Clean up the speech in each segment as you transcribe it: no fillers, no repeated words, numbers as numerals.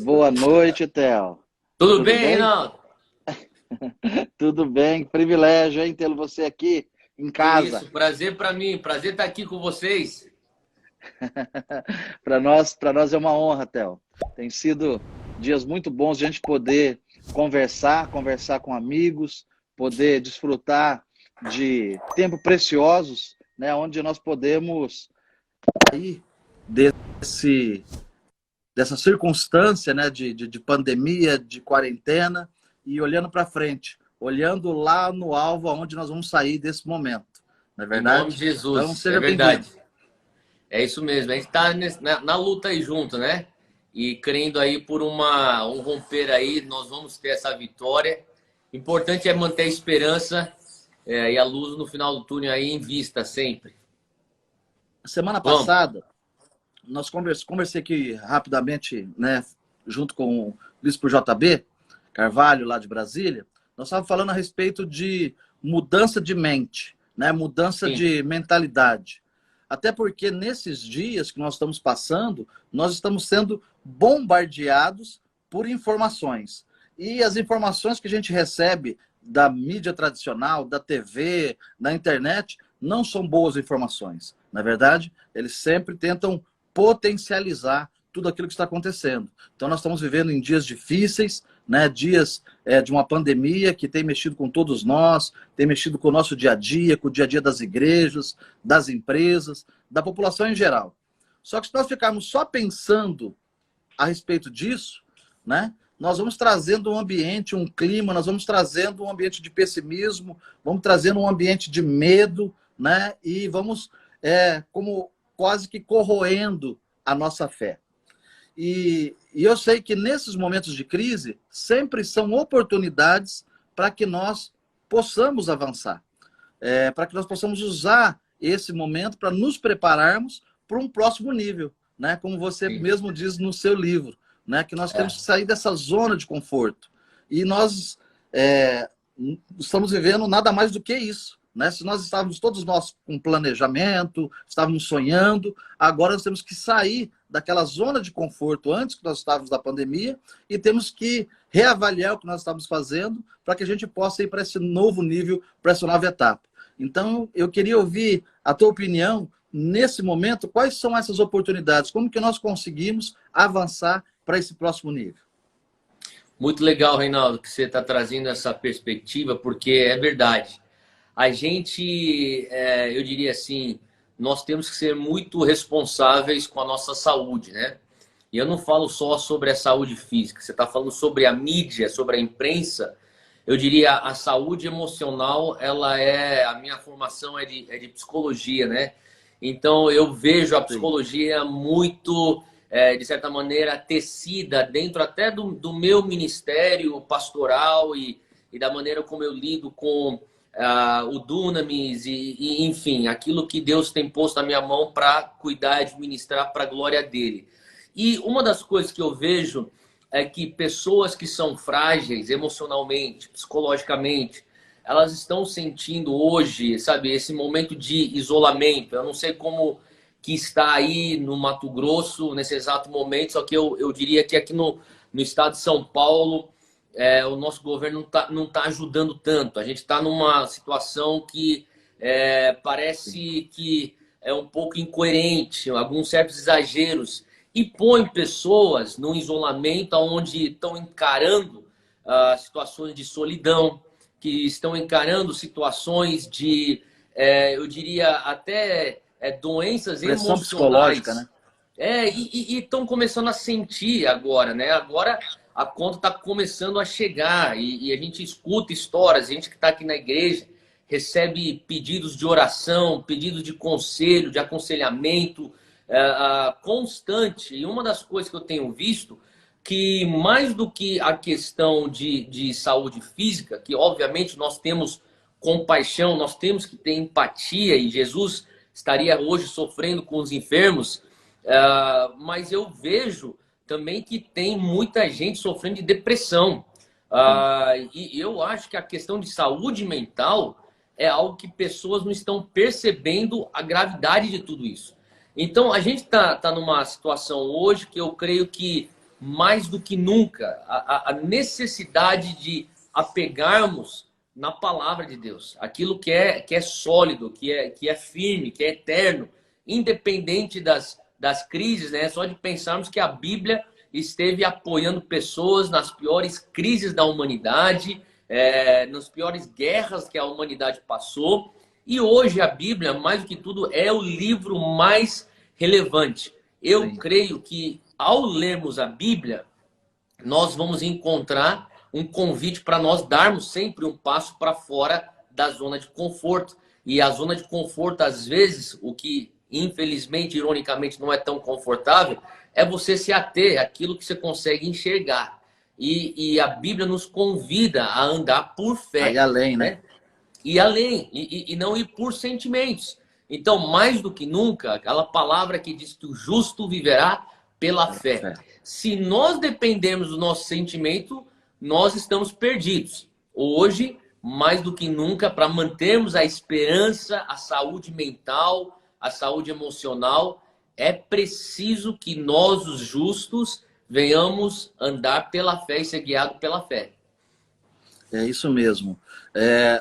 Boa noite, Theo. Tudo Tudo bem, bem? Reinaldo? Tudo bem. Privilégio, hein, tê-lo você aqui em Que casa. isso, prazer para mim, prazer estar aqui com vocês. Para nós é uma honra, Theo. Tem sido dias muito bons de a gente poder conversar com amigos, poder desfrutar de tempo preciosos, né, onde nós podemos sair desse dessa circunstância, né, de pandemia, de quarentena, e olhando para frente, olhando lá no alvo aonde nós vamos sair desse momento, não é Em nome verdade? de Então, Jesus, é seja verdade. bem-vindo. É isso mesmo, a gente está na luta aí junto, né? E crendo aí por um romper aí, nós vamos ter essa vitória. Importante é manter a esperança e a luz no final do túnel aí em vista sempre. Semana Vamos. passada, nós conversei aqui rapidamente, né, junto com o Bispo JB Carvalho, lá de Brasília, nós estávamos falando a respeito de mudança de mente, né, mudança Sim, de mentalidade. Até porque nesses dias que nós estamos passando, nós estamos sendo bombardeados por informações. E as informações que a gente recebe da mídia tradicional, da TV, da internet, não são boas informações. Na verdade, eles sempre tentam potencializar tudo aquilo que está acontecendo. Então, nós estamos vivendo em dias difíceis, né? Dias de uma pandemia que tem mexido com todos nós, tem mexido com o nosso dia a dia, com o dia a dia das igrejas, das empresas, da população em geral. Só que se nós ficarmos só pensando a respeito disso, né? Nós vamos trazendo um ambiente, um clima, nós vamos trazendo um ambiente de pessimismo, vamos trazendo um ambiente de medo, né? E vamos como quase que corroendo a nossa fé. E eu sei que nesses momentos de crise sempre são oportunidades para que nós possamos avançar, para que nós possamos usar esse momento para nos prepararmos para um próximo nível, né? Como você sim. mesmo diz no seu livro, né? Que nós temos É. que sair dessa zona de conforto. E nós é, estamos vivendo nada mais do que isso. Né? Se nós estávamos todos nós com planejamento, estávamos sonhando, agora nós temos que sair daquela zona de conforto antes que nós estávamos da pandemia e temos que reavaliar o que nós estamos fazendo para que a gente possa ir para esse novo nível, para essa nova etapa. Então, eu queria ouvir a tua opinião nesse momento, quais são essas oportunidades, como que nós conseguimos avançar para esse próximo nível? Muito legal, Reinaldo, que você está trazendo essa perspectiva, porque é verdade. A gente, eu diria assim, nós temos que ser muito responsáveis com a nossa saúde, né? E eu não falo só sobre a saúde física, você está falando sobre a mídia, sobre a imprensa. Eu diria a saúde emocional, a minha formação é de psicologia, né? Então eu vejo a Sim. psicologia muito, de certa maneira, tecida dentro até do meu ministério pastoral e da maneira como eu lido com o Dunamis enfim, aquilo que Deus tem posto na minha mão para cuidar e administrar para a glória dele. E uma das coisas que eu vejo é que pessoas que são frágeis emocionalmente, psicologicamente, elas estão sentindo hoje, sabe, esse momento de isolamento. Eu não sei como que está aí no Mato Grosso nesse exato momento, só que eu diria que aqui no estado de São Paulo, o nosso governo não tá ajudando tanto. A gente está numa situação que parece que é um pouco incoerente, alguns certos exageros, e põe pessoas no isolamento onde estão encarando situações de solidão, que estão encarando situações de, eu diria, até doenças Pressão psicológica, emocionais. né? E estão começando a sentir agora, né? Agora a conta está começando a chegar e a gente escuta histórias, a gente que está aqui na igreja recebe pedidos de oração, pedidos de conselho, de aconselhamento constante. E uma das coisas que eu tenho visto que mais do que a questão de saúde física, que obviamente nós temos compaixão, nós temos que ter empatia e Jesus estaria hoje sofrendo com os enfermos, mas eu vejo também que tem muita gente sofrendo de depressão. Sim. E eu acho que a questão de saúde mental é algo que pessoas não estão percebendo a gravidade de tudo isso. Então, a gente tá numa situação hoje que eu creio que mais do que nunca, a necessidade de apegarmos na palavra de Deus. Aquilo que é sólido, que é firme, que é eterno, independente das crises, né? Só de pensarmos que a Bíblia esteve apoiando pessoas nas piores crises da humanidade, nas piores guerras que a humanidade passou. E hoje a Bíblia, mais do que tudo, é o livro mais relevante. Eu creio que ao lermos a Bíblia, nós vamos encontrar um convite para nós darmos sempre um passo para fora da zona de conforto. E a zona de conforto, às vezes, o que infelizmente, ironicamente, não é tão confortável, é você se ater àquilo que você consegue enxergar. E a Bíblia nos convida a andar por fé. Aí além, né? E além, e não ir por sentimentos. Então, mais do que nunca, aquela palavra que diz que o justo viverá pela fé. Se nós dependermos do nosso sentimento, nós estamos perdidos. Hoje, mais do que nunca, para mantermos a esperança, a saúde mental, a saúde emocional, é preciso que nós, os justos, venhamos andar pela fé e ser guiados pela fé. É isso mesmo.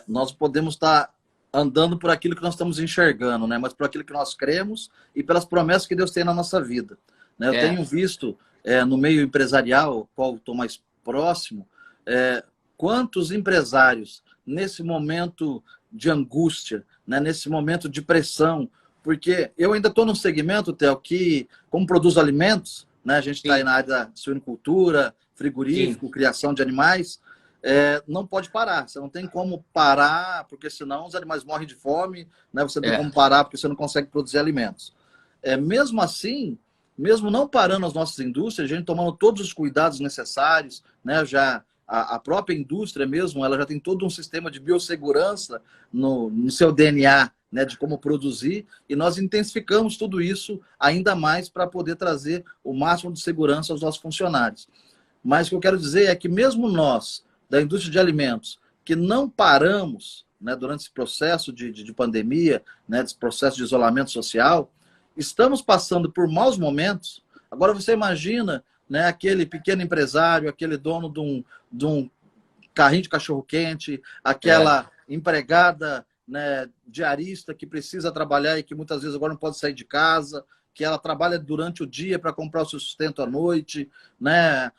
Nós podemos estar andando por aquilo que nós estamos enxergando, né? Mas por aquilo que nós cremos e pelas promessas que Deus tem na nossa vida. Né? Eu tenho visto no meio empresarial, ao qual estou mais próximo, quantos empresários, nesse momento de angústia, né? Nesse momento de pressão, porque eu ainda estou num segmento, Theo, que, como produz alimentos, né? A gente está aí na área da suinocultura, frigorífico, criação de animais, não pode parar. Você não tem como parar, porque senão os animais morrem de fome, né? Você não tem como parar, porque você não consegue produzir alimentos. Mesmo assim, mesmo não parando as nossas indústrias, a gente tomando todos os cuidados necessários, né? Já a própria indústria mesmo, ela já tem todo um sistema de biossegurança no seu DNA, né? De como produzir, e nós intensificamos tudo isso ainda mais para poder trazer o máximo de segurança aos nossos funcionários. Mas o que eu quero dizer é que mesmo nós, da indústria de alimentos, que não paramos, né, durante esse processo de pandemia, né, desse processo de isolamento social, estamos passando por maus momentos. Agora você imagina, né, aquele pequeno empresário, aquele dono de um carrinho de cachorro-quente, aquela empregada, né, diarista que precisa trabalhar e que muitas vezes agora não pode sair de casa, que ela trabalha durante o dia para comprar o seu sustento à noite, né,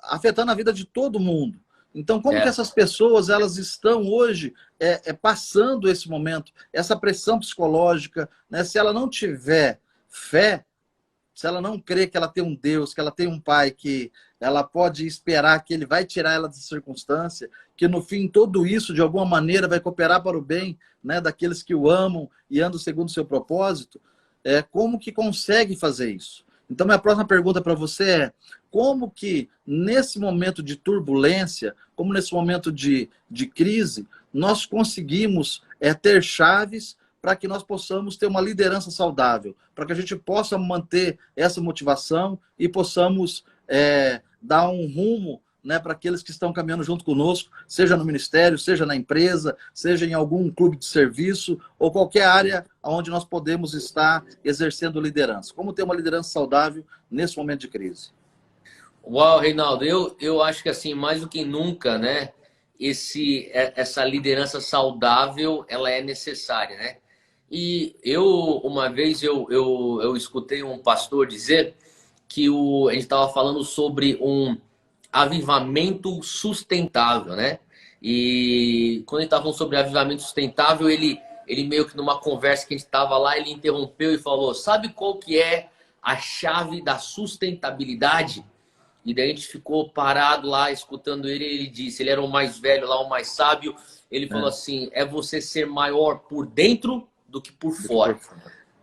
afetando a vida de todo mundo. Então, como que essas pessoas elas estão hoje passando esse momento, essa pressão psicológica, né? Se ela não tiver fé, se ela não crer que ela tem um Deus, que ela tem um Pai, que ela pode esperar que Ele vai tirar ela dessa circunstância, que no fim tudo isso, de alguma maneira, vai cooperar para o bem, né, daqueles que o amam e andam segundo o seu propósito, como que consegue fazer isso? Então, minha próxima pergunta para você é: como que, nesse momento de turbulência, como nesse momento de crise, nós conseguimos ter chaves para que nós possamos ter uma liderança saudável, para que a gente possa manter essa motivação e possamos dar um rumo, né, para aqueles que estão caminhando junto conosco, seja no ministério, seja na empresa, seja em algum clube de serviço ou qualquer área onde nós podemos estar exercendo liderança. Como ter uma liderança saudável nesse momento de crise? Uau, Reinaldo, eu acho que assim, mais do que nunca, né, essa liderança saudável, ela é necessária, né? E uma vez eu escutei um pastor dizer que a gente estava falando sobre um avivamento sustentável, né? E quando ele estava falando sobre avivamento sustentável, ele meio que numa conversa que a gente estava lá, ele interrompeu e falou: sabe qual que é a chave da sustentabilidade? E daí a gente ficou parado lá, escutando ele, e ele disse, ele era o mais velho lá, o mais sábio, ele falou assim: é você ser maior por dentro do que por fora,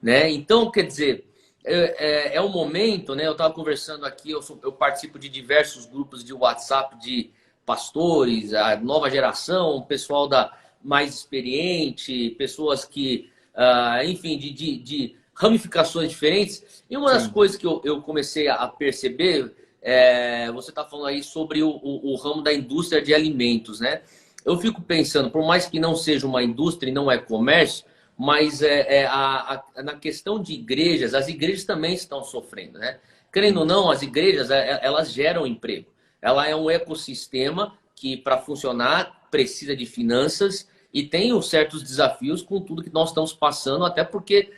né? Então, quer dizer, é um momento, né? Eu estava conversando aqui, eu participo de diversos grupos de WhatsApp de pastores, a nova geração, o pessoal mais experiente, pessoas que, enfim, de ramificações diferentes. E uma das coisas que eu comecei a perceber, você está falando aí sobre o ramo da indústria de alimentos, né? Eu fico pensando, por mais que não seja uma indústria e não é comércio, mas na questão de igrejas, as igrejas também estão sofrendo, né? querendo ou não, as igrejas, elas geram emprego. Ela é um ecossistema que, para funcionar, precisa de finanças e tem certos desafios com tudo que nós estamos passando, até porque,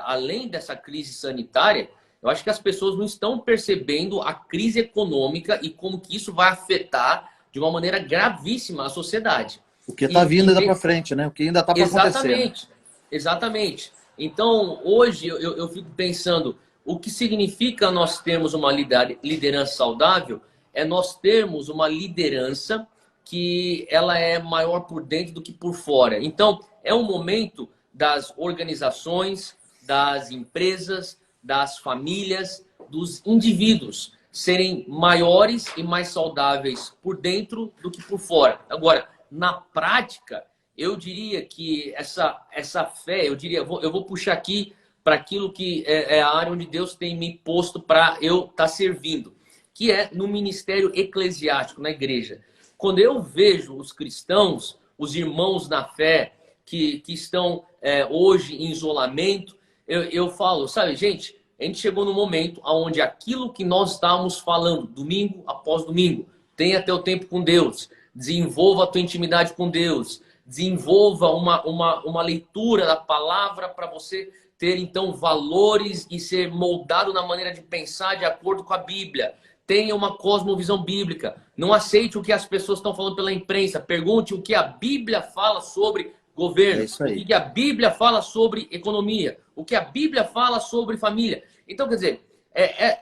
além dessa crise sanitária, eu acho que as pessoas não estão percebendo a crise econômica e como que isso vai afetar de uma maneira gravíssima a sociedade. O que está vindo ainda para frente, né? O que ainda está para acontecer. Exatamente, exatamente. Então, hoje eu fico pensando, o que significa nós termos uma liderança saudável é nós termos uma liderança que ela é maior por dentro do que por fora. Então, é um momento das organizações, das empresas, das famílias, dos indivíduos serem maiores e mais saudáveis por dentro do que por fora. Agora, na prática, eu diria que essa fé, eu vou puxar aqui para aquilo que é a área onde Deus tem me posto para eu estar servindo, que é no ministério eclesiástico, na igreja. Quando eu vejo os cristãos, os irmãos na fé, que estão hoje em isolamento, eu falo, sabe, gente, a gente chegou no momento onde aquilo que nós estávamos falando, domingo após domingo, tenha teu tempo com Deus, desenvolva a tua intimidade com Deus, desenvolva uma leitura da palavra para você ter, então, valores e ser moldado na maneira de pensar de acordo com a Bíblia. Tenha uma cosmovisão bíblica. Não aceite o que as pessoas estão falando pela imprensa. Pergunte o que a Bíblia fala sobre governo, o que a Bíblia fala sobre economia, o que a Bíblia fala sobre família. Então, quer dizer,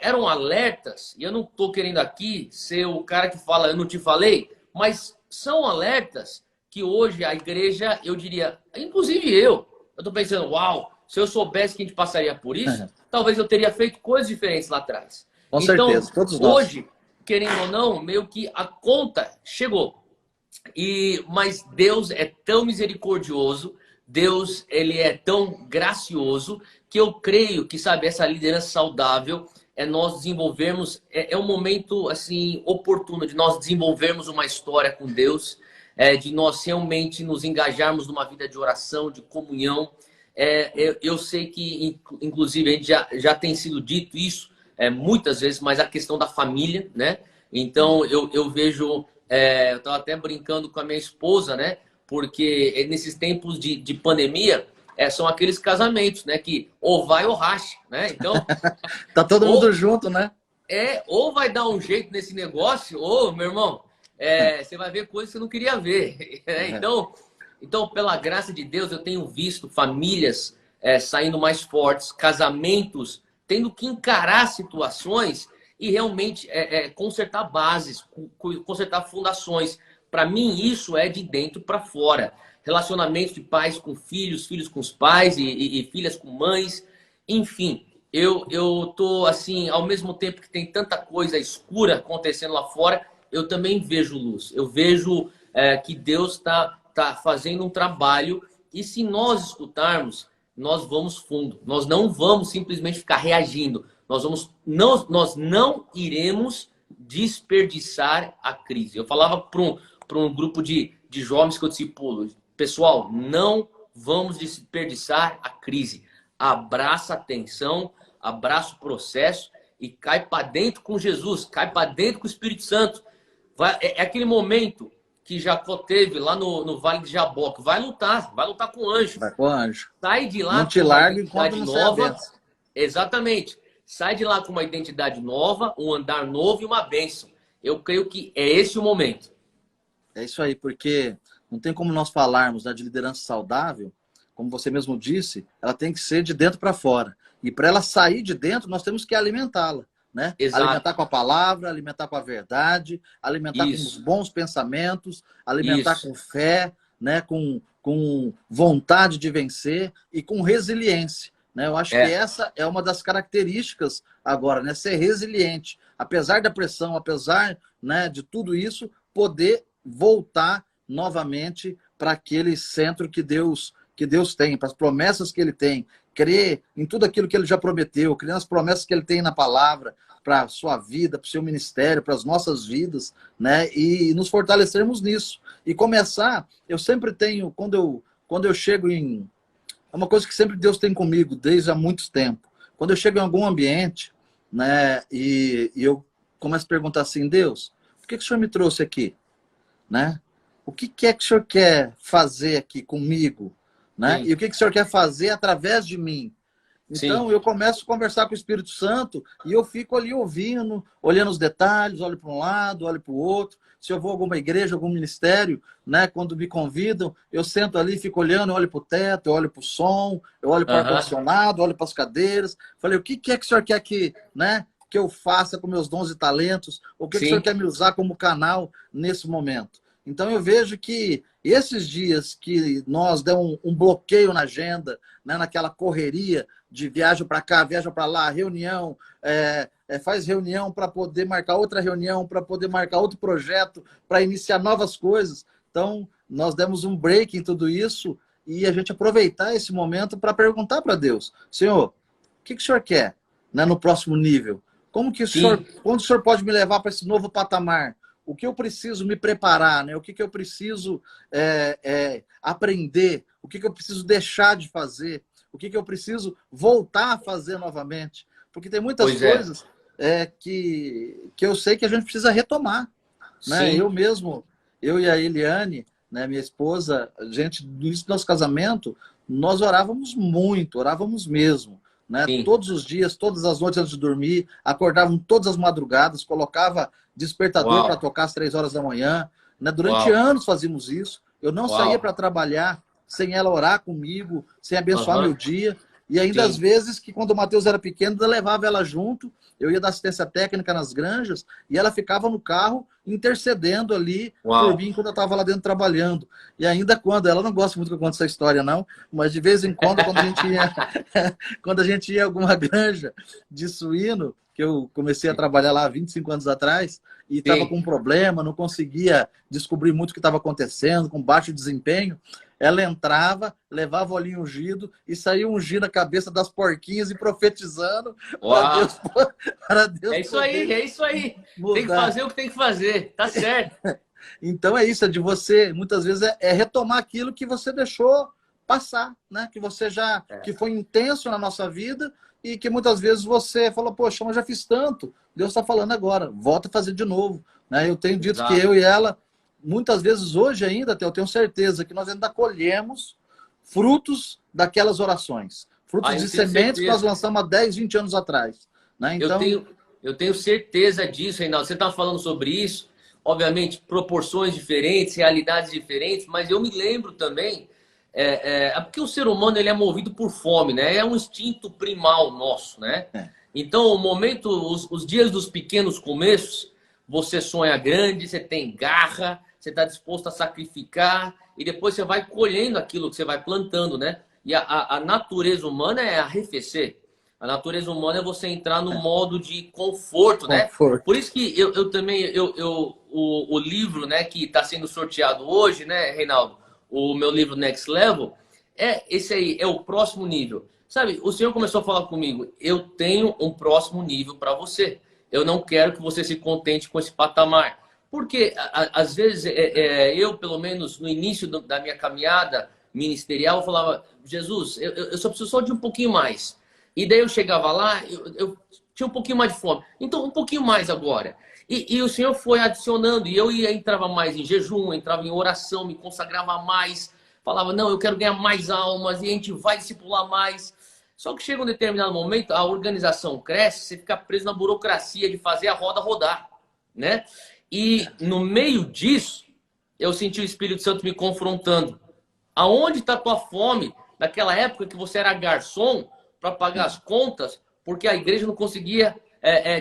eram alertas, e eu não estou querendo aqui ser o cara que fala, eu não te falei, mas são alertas que hoje a igreja, eu diria, inclusive eu estou pensando, uau, se eu soubesse que a gente passaria por isso, talvez eu teria feito coisas diferentes lá atrás. Com então, certeza, todos nós. Hoje, querendo ou não, meio que a conta chegou. Mas Deus é tão misericordioso, Deus ele é tão gracioso, que eu creio que, sabe, essa liderança saudável nós desenvolvermos, é um momento assim oportuno de nós desenvolvermos uma história com Deus, de nós realmente nos engajarmos numa vida de oração, de comunhão. Eu sei que, inclusive, a gente já tem sido dito isso muitas vezes, mas a questão da família, né? Então, eu vejo, eu estava até brincando com a minha esposa, né? Porque nesses tempos de pandemia, são aqueles casamentos, né? Que ou vai ou racha, né? Então... tá todo mundo junto, né? Ou vai dar um jeito nesse negócio, ou, meu irmão, você vai ver coisas que você não queria ver. Então, pela graça de Deus, eu tenho visto famílias saindo mais fortes, casamentos tendo que encarar situações e realmente consertar bases, consertar fundações. Para mim, isso é de dentro para fora. Relacionamentos de pais com filhos, filhos com os pais e filhas com mães. Enfim, eu tô assim, ao mesmo tempo que tem tanta coisa escura acontecendo lá fora, eu também vejo luz. Eu vejo que Deus está fazendo um trabalho e se nós escutarmos, nós vamos fundo. Nós não vamos simplesmente ficar reagindo. Nós não iremos desperdiçar a crise. Eu falava para um grupo de jovens que eu discipulo. Pessoal, não vamos desperdiçar a crise. Abraça a tensão, abraça o processo e cai para dentro com Jesus, cai para dentro com o Espírito Santo. É aquele momento que Jacó teve lá no Vale de Jaboque. Vai lutar com o anjo. Vai com o anjo. Sai de lá não te larga enquanto não nova. Exatamente. Sai de lá com uma identidade nova, um andar novo e uma bênção. Eu creio que é esse o momento. É isso aí, porque não tem como nós falarmos, né, de liderança saudável, como você mesmo disse, ela tem que ser de dentro para fora. E para ela sair de dentro, nós temos que alimentá-la. Né? Alimentar com a palavra, alimentar com a verdade, alimentar com os bons pensamentos, alimentar com fé, né? com vontade de vencer e com resiliência. Né? Eu acho que essa é uma das características agora, né? Ser resiliente. Apesar da pressão, apesar, né, de tudo isso, poder voltar novamente para aquele centro que Deus tem, para as promessas que Ele tem. Crer em tudo aquilo que Ele já prometeu, crer nas promessas que Ele tem na palavra, para a sua vida, para o seu ministério, para as nossas vidas, né? E nos fortalecermos nisso. E começar, eu sempre tenho, quando eu chego em... É uma coisa que sempre Deus tem comigo, desde há muito tempo. Quando eu chego em algum ambiente, né? E eu começo a perguntar assim, Deus, por que o Senhor me trouxe aqui? Né? O que é que o Senhor quer fazer aqui comigo? Né? Sim, E o que o Senhor quer fazer através de mim? sim. Então, eu começo a conversar com o Espírito Santo e eu fico ali ouvindo, olhando os detalhes, olho para um lado, olho para o outro. Se eu vou a alguma igreja, algum ministério, né, quando me convidam, eu sento ali, fico olhando, olho para o teto, eu olho para o som, eu olho para o Aham, ar-condicionado, olho para as cadeiras. Falei, o que é que o senhor quer que eu faça com meus dons e talentos? O que o senhor sim. quer me usar como canal nesse momento? Então, eu vejo que esses dias que nós demos um bloqueio na agenda, né, naquela correria, de viaja para cá, viaja para lá, reunião, faz reunião para poder marcar outra reunião, para poder marcar outro projeto, para iniciar novas coisas. Então, nós demos um break em tudo isso e a gente aproveitar esse momento para perguntar para Deus, Senhor, o que o Senhor quer, né, no próximo nível? Como que o Senhor, Sim, quando o Senhor pode me levar para esse novo patamar? O que eu preciso me preparar, né? O que eu preciso aprender? O que eu preciso deixar de fazer? O que eu preciso voltar a fazer novamente? Porque tem muitas pois é. coisas que eu sei que a gente precisa retomar. Né? Sim, Eu e a Eliane, né, minha esposa, a gente, no início do nosso casamento, nós orávamos muito, orávamos mesmo. Né? sim. Todos os dias, todas as noites antes de dormir, acordávamos todas as madrugadas, colocava despertador para Uau, tocar às 3 horas da manhã. Né? Durante uau, anos fazíamos isso. Eu não saía uau. para trabalhar sem ela orar comigo, sem abençoar meu Aham, dia. E ainda às sim. vezes que quando o Matheus era pequeno, eu levava ela junto, eu ia dar assistência técnica nas granjas e ela ficava no carro intercedendo ali por Uau. mim quando eu estava lá dentro trabalhando. E ainda quando, ela não gosta muito que eu conte essa história não, mas de vez em quando, quando a gente ia, quando a gente ia a alguma granja de suíno, que eu comecei a trabalhar lá há 25 anos atrás, e estava Sim. com um problema, não conseguia descobrir muito o que estava acontecendo, com baixo desempenho, ela entrava, levava o olhinho ungido e saía ungindo a cabeça das porquinhas e profetizando para Uau. Deus, para Deus É isso aí, poder é isso aí. Tem que mudar. fazer o que tem que fazer. Tá certo. Então é isso, é de você, muitas vezes, retomar aquilo que você deixou passar, né? Que você já, que foi intenso na nossa vida e que muitas vezes você falou, poxa, mas já fiz tanto. Deus está falando agora, volta a fazer de novo. Né? Eu tenho dito que Exato. eu e ela, muitas vezes hoje ainda, eu tenho certeza que nós ainda colhemos frutos daquelas orações. Ah, Frutos eu de tenho sementes que nós certeza. lançamos há 10, 20 anos atrás. Né? Eu Então, tenho, eu tenho certeza disso, Reinaldo. Você está falando sobre isso, obviamente, proporções diferentes, realidades diferentes, mas eu me lembro também, porque o ser humano ele é movido por fome, né? É um instinto primal nosso, né? é, Então, o momento, os dias dos pequenos começos, você sonha grande, você tem garra, você está disposto a sacrificar, e depois você vai colhendo aquilo que você vai plantando, né? E a natureza humana é arrefecer. A natureza humana é você entrar no modo de conforto, né? Por conforto. isso que eu também, o livro, né, que está sendo sorteado hoje, né, Reinaldo? O meu livro Next Level, esse aí, é o próximo nível. Sabe, o senhor começou a falar comigo, eu tenho um próximo nível para você. Eu não quero que você se contente com esse patamar. Porque, às vezes, eu, pelo menos no início da minha caminhada ministerial, eu falava, Jesus, eu só preciso só de um pouquinho mais. E daí eu chegava lá, eu tinha um pouquinho mais de fome. Então, um pouquinho mais agora. E o Senhor foi adicionando, e eu entrava mais em jejum, entrava em oração, me consagrava mais, falava, não, eu quero ganhar mais almas, e a gente vai discipular mais. Só que chega um determinado momento, a organização cresce, você fica preso na burocracia de fazer a roda rodar, né? E no meio disso, eu senti o Espírito Santo me confrontando. Aonde está a tua fome? Naquela época que você era garçom para pagar as contas, porque a igreja não conseguia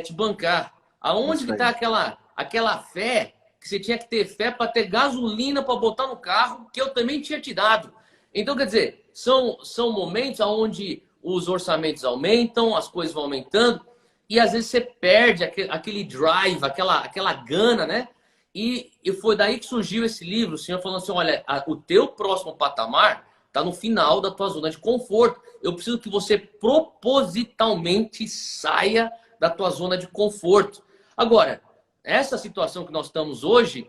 te bancar. Aonde que Isso está aí. aquela fé que você tinha que ter fé para ter gasolina para botar no carro, que eu também tinha te dado? Então, quer dizer, são momentos onde os orçamentos aumentam, as coisas vão aumentando, e às vezes você perde aquele drive, aquela gana, né? E foi daí que surgiu esse livro, o senhor falando assim, olha, o teu próximo patamar está no final da tua zona de conforto. Eu preciso que você propositalmente saia da tua zona de conforto. Agora, essa situação que nós estamos hoje,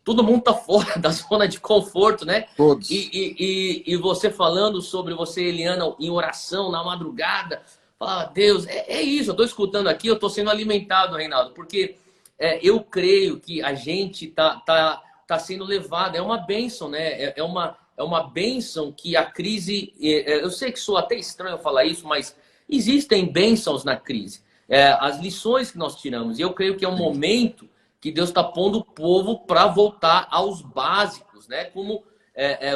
todo mundo está fora da zona de conforto, né? Todos. E você falando sobre você, Eliana, em oração, na madrugada, Falava, Deus, é isso, eu estou escutando aqui, eu estou sendo alimentado, Reinaldo, porque eu creio que a gente tá sendo levado, é uma bênção, né? É uma bênção que a crise, eu sei que soa até estranho falar isso, mas existem bênçãos na crise. As lições que nós tiramos, e eu creio que é um momento que Deus está pondo o povo para voltar aos básicos, né? Como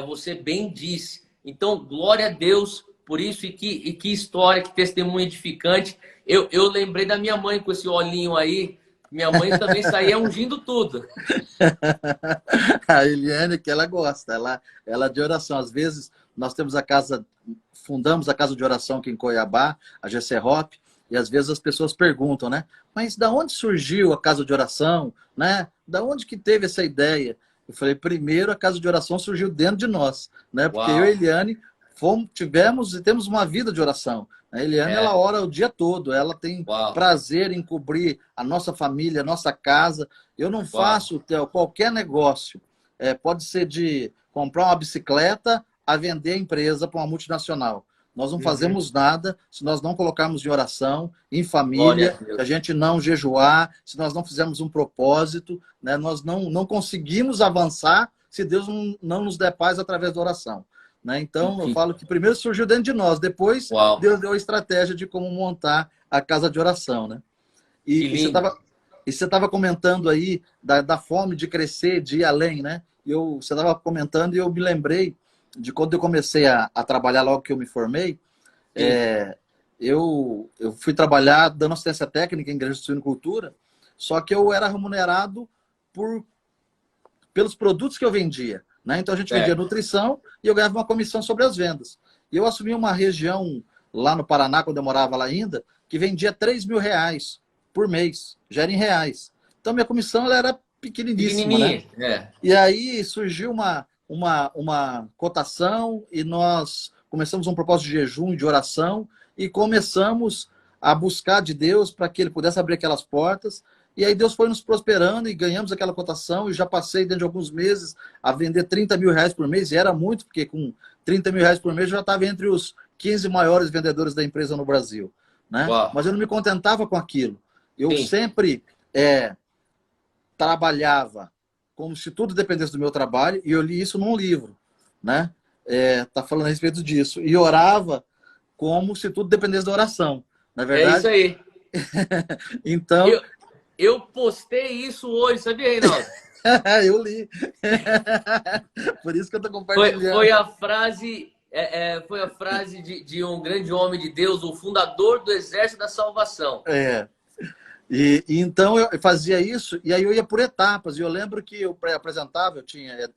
você bem disse. Então, glória a Deus por isso, e que história, que testemunho edificante. Eu lembrei da minha mãe com esse olhinho aí. Minha mãe também saía ungindo tudo. A Eliane, que ela gosta, ela é de oração. Às vezes, nós temos fundamos a casa de oração aqui em Cuiabá, a GCROP, e às vezes as pessoas perguntam, né? Mas da onde surgiu a casa de oração, né? Da onde que teve essa ideia? Eu falei, primeiro a casa de oração surgiu dentro de nós, né? Porque eu e a Eliane tivemos e temos uma vida de oração. A Eliane, ela ora o dia todo, ela tem prazer em cobrir a nossa família, a nossa casa. Eu não faço, Theo, qualquer negócio. Pode ser de comprar uma bicicleta a vender a empresa para uma multinacional. Nós não fazemos nada se nós não colocarmos em oração, em família, se a gente não jejuar, se nós não fizermos um propósito, né? Nós não conseguimos avançar se Deus não nos der paz através da oração. Né? Então, eu falo que primeiro surgiu dentro de nós, depois Deus deu a estratégia de como montar a casa de oração. Né? E você estava comentando aí da fome de crescer, de ir além, né? Você estava comentando e eu me lembrei de quando eu comecei a trabalhar logo que eu me formei. Eu fui trabalhar dando assistência técnica em igreja de suinocultura, só que eu era remunerado pelos produtos que eu vendia. Né? Então a gente vendia nutrição e eu ganhava uma comissão sobre as vendas. E eu assumi uma região lá no Paraná, quando eu morava lá ainda, que vendia R$3.000 por mês, já era em reais. Então minha comissão ela era pequeniníssima. Né? E aí surgiu uma cotação e nós começamos um propósito de jejum e de oração e começamos a buscar de Deus para que Ele pudesse abrir aquelas portas. E aí Deus foi nos prosperando e ganhamos aquela cotação e já passei dentro de alguns meses a vender R$30.000 por mês, e era muito, porque com R$30.000 por mês eu já estava entre os 15 maiores vendedores da empresa no Brasil. Né? Mas eu não me contentava com aquilo. Eu sempre trabalhava como se tudo dependesse do meu trabalho, e eu li isso num livro. Né? Tá falando a respeito disso. E orava como se tudo dependesse da oração. Na verdade? É isso aí. Então... Eu postei isso hoje, sabia, Reinaldo? Eu li. Por isso que eu estou compartilhando. Foi a frase de um grande homem de Deus, o fundador do Exército da Salvação. E então eu fazia isso, e aí eu ia por etapas. E eu lembro que eu apresentava,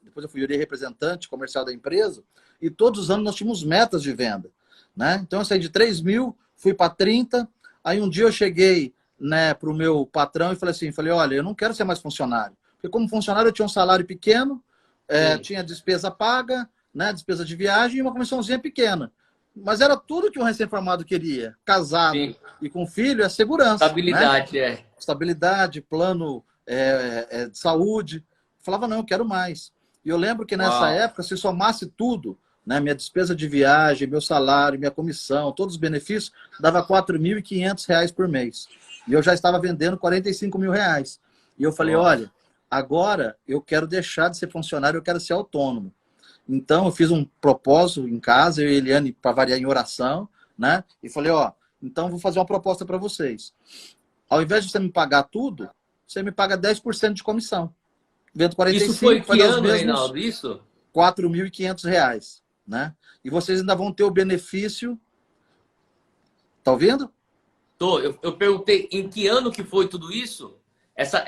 depois eu fui representante comercial da empresa, e todos os anos nós tínhamos metas de venda. Né? Então eu saí de 3.000, fui para 30, aí um dia eu cheguei, né, para o meu patrão e falei, olha, eu não quero ser mais funcionário. Porque como funcionário eu tinha um salário pequeno, tinha despesa paga, né, despesa de viagem e uma comissãozinha pequena. Mas era tudo que um recém-formado queria. Casado e com filho é segurança. Estabilidade, né? Estabilidade, plano de saúde. Eu falava, não, eu quero mais. E eu lembro que nessa época, se somasse tudo, né, minha despesa de viagem, meu salário, minha comissão, todos os benefícios, dava R$4.500 por mês. E eu já estava vendendo R$45.000. E eu falei, olha, agora eu quero deixar de ser funcionário, eu quero ser autônomo. Então eu fiz um propósito em casa, eu e a Eliane, para variar em oração, né? E falei, então vou fazer uma proposta para vocês. Ao invés de você me pagar tudo, você me paga 10% de comissão. Vendo 45, isso foi que ano, Reinaldo? Isso? R$4.500, né? E vocês ainda vão ter o benefício. Tá ouvindo? Eu perguntei em que ano que foi tudo isso? Essa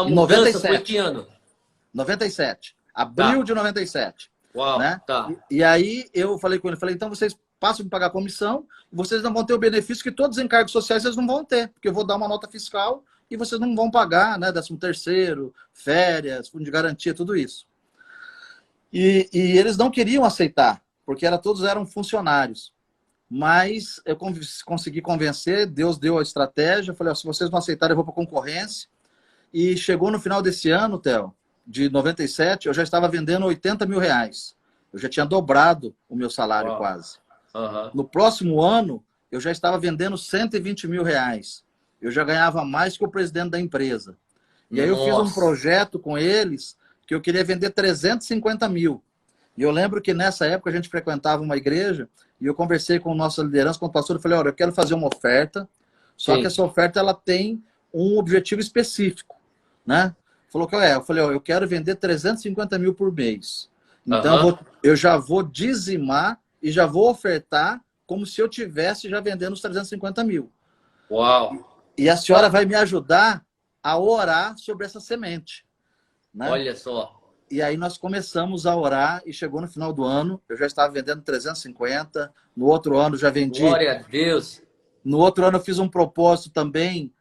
mudança 97. foi que ano? 97. Abril de 97. Né? E aí eu falei com ele, então vocês passam a me pagar comissão, e vocês não vão ter o benefício que todos os encargos sociais vocês não vão ter, porque eu vou dar uma nota fiscal e vocês não vão pagar, né, 13º, férias, fundo de garantia, tudo isso. E eles não queriam aceitar, porque todos eram funcionários. Mas eu consegui convencer, Deus deu a estratégia, eu falei, se vocês não aceitarem, eu vou para a concorrência. E chegou no final desse ano, Theo, de 97, eu já estava vendendo R$80.000. Eu já tinha dobrado o meu salário quase. No próximo ano, eu já estava vendendo 120 mil reais. Eu já ganhava mais que o presidente da empresa. E aí eu fiz um projeto com eles que eu queria vender 350 mil. E eu lembro que nessa época a gente frequentava uma igreja e eu conversei com a nossa liderança, com o pastor, e falei, olha, eu quero fazer uma oferta, só que essa oferta ela tem um objetivo específico, né? Falou que eu falei, ó, eu quero vender 350 mil por mês. Então eu já vou dizimar e já vou ofertar como se eu tivesse já vendendo os 350 mil. Uau! E a senhora vai me ajudar a orar sobre essa semente, né? Olha só. E aí nós começamos a orar e chegou no final do ano, eu já estava vendendo 350, no outro ano já vendi... Glória a Deus! No outro ano eu fiz um propósito também,